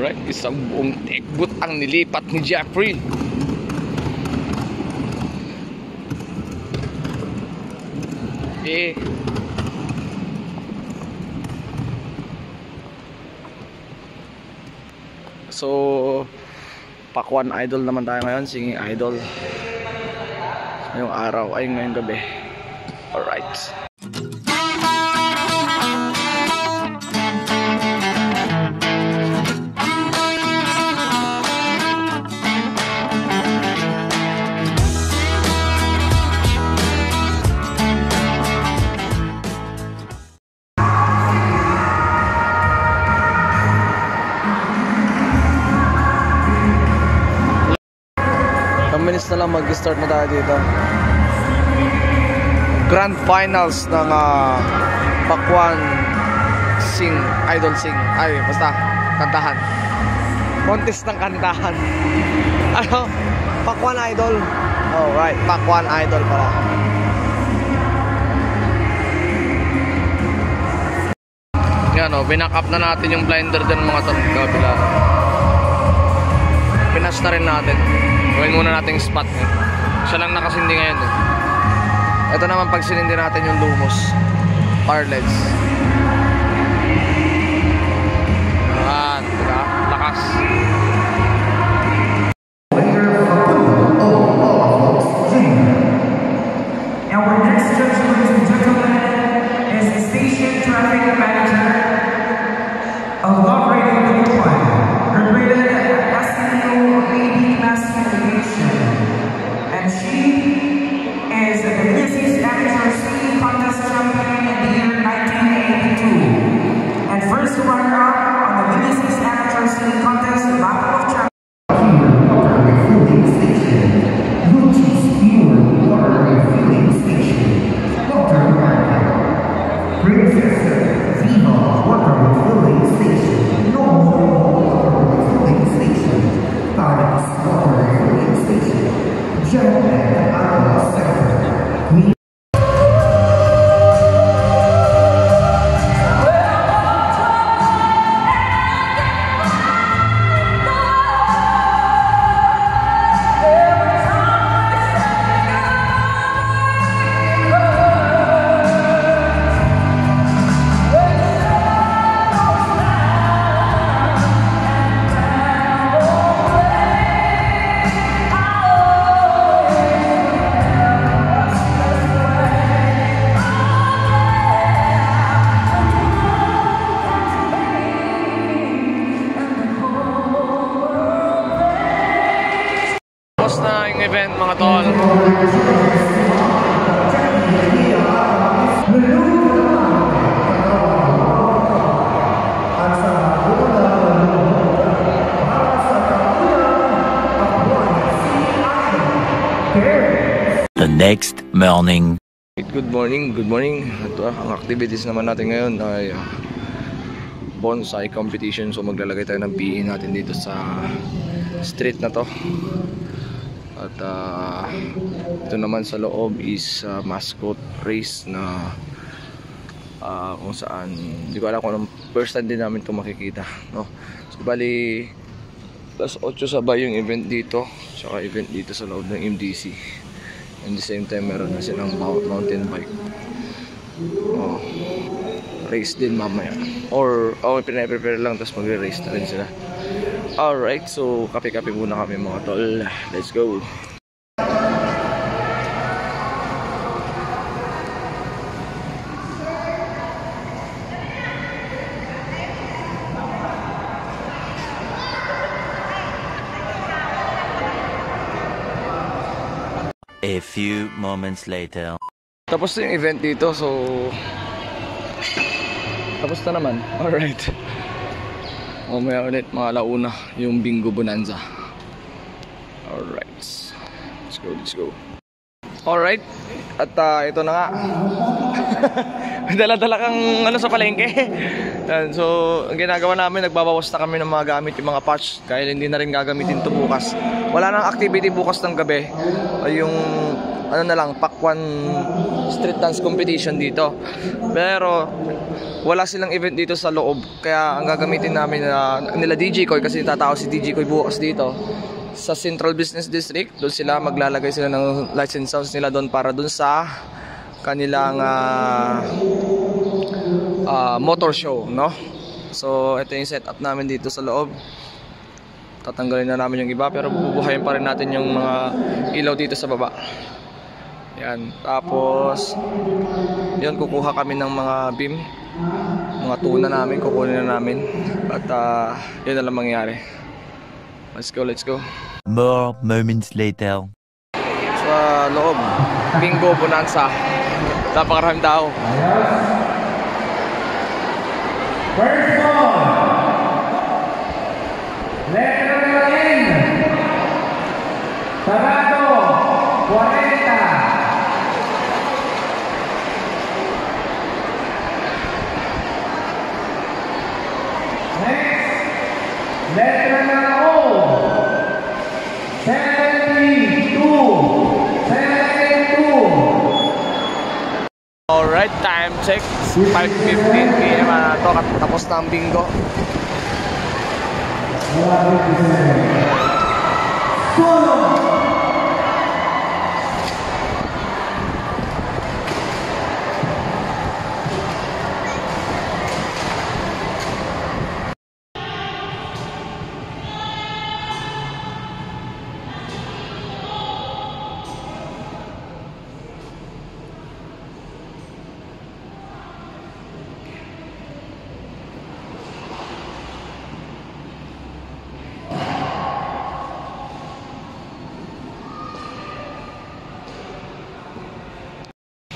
Alright, isang buong tekbot ang nilipat ni Jeffrey. So, Pakwan Idol naman tayo ngayon, singing idol. Ngayong araw ay ngayong gabi. Alright. Minutes na lang mag-start na tayo dito. Grand finals ng Pakwan Idol Sing. Ay, basta kantahan. Contest ng kantahan. Ano? Pakwan Idol. Oh, right. Pakwan Idol pala. Yan o, binack up na natin yung blinder dyan mga kabila. Pinas na rin natin. Gawin muna natin yung spot eh. Siya lang nakasindi ngayon eh. Ito naman pag sinindi natin yung lumos, power leads. Ayan, diba? Lakas. Our next judge, ladies and gentlemen, is the station traffic manager of Love Radio Number 1, rated SNO Baby Classification, and she is the Mrs. Amateur Singing Contest Champion in the year 1982, and first runner-up on the Mrs. Amateur Singing Contest Battle of Champions. Na yung event mga tol. The next morning. Good morning, good morning. Ito, ang activities naman natin ngayon ay bonsai competition. So maglalagay tayo ng PE natin dito sa street na to. At ito naman sa loob is mascot race na kung saan hindi ko alam kung anong first time din namin ito makikita, no? So bali plus 8 sabay yung event dito, saka event dito sa loob ng MDC, and the same time meron na silang mountain bike race din mamaya, or pinay-prepare lang tapos magre-race na rin sila. Alright, so kape-kape muna kami mga tol. Let's go. A few moments later. Tapos na yung event dito, so tapos na naman. Alright. Mamaya ulit mga alauna yung Bingo Bonanza. Alright, let's go. Alright, at ito na nga. Dala-dala kang ano sa palengke. So ang ginagawa namin, nagbabawas na kami ng mga gamit, yung mga patch, kaya hindi na rin gagamitin to bukas. Wala nang activity bukas ng gabi. Yung ano na lang, Pakwan street dance competition dito. Pero wala silang event dito sa loob, kaya ang gagamitin namin nila DJ Koy, kasi tatao si DJ Koy bukas dito sa Central Business District. Doon sila maglalagay sila ng lights and sounds nila doon para doon sa kanilang motor show, no? So ito yung setup namin dito sa loob. Tatanggalin na namin yung iba, pero bubuhayin pa rin natin yung mga ilaw dito sa baba. Yan, tapos yun, kukuha kami ng mga beam, mga tuna namin, kukunin na namin. At yun na lang mangyayari. Let's go. More moments later. Sa loob, bingo bonanza. Napakaraming tao. First ball. Letter N. Sarado. 40. Next. Letter O. 72. Alright, time check. 5:15 PM na to, tapos na ang bingo.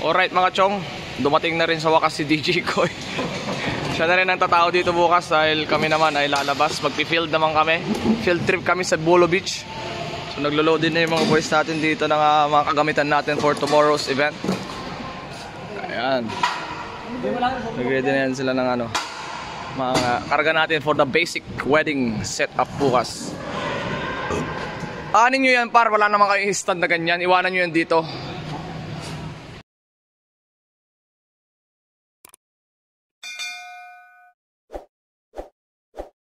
Alright mga chong, dumating na rin sa wakas si DJ Koy. Siya na rin ang tatao dito bukas dahil kami naman ay lalabas. Magpi-field naman kami. Field trip kami sa Bolo Beach. So naglo-load din na yung mga boys natin dito ng mga kagamitan natin for tomorrow's event. Ayan. Nag-ready na yan sila ng mga karga natin for the basic wedding setup bukas. Anin nyo yan par, wala naman kayong stand na ganyan. Iwanan nyo yan dito.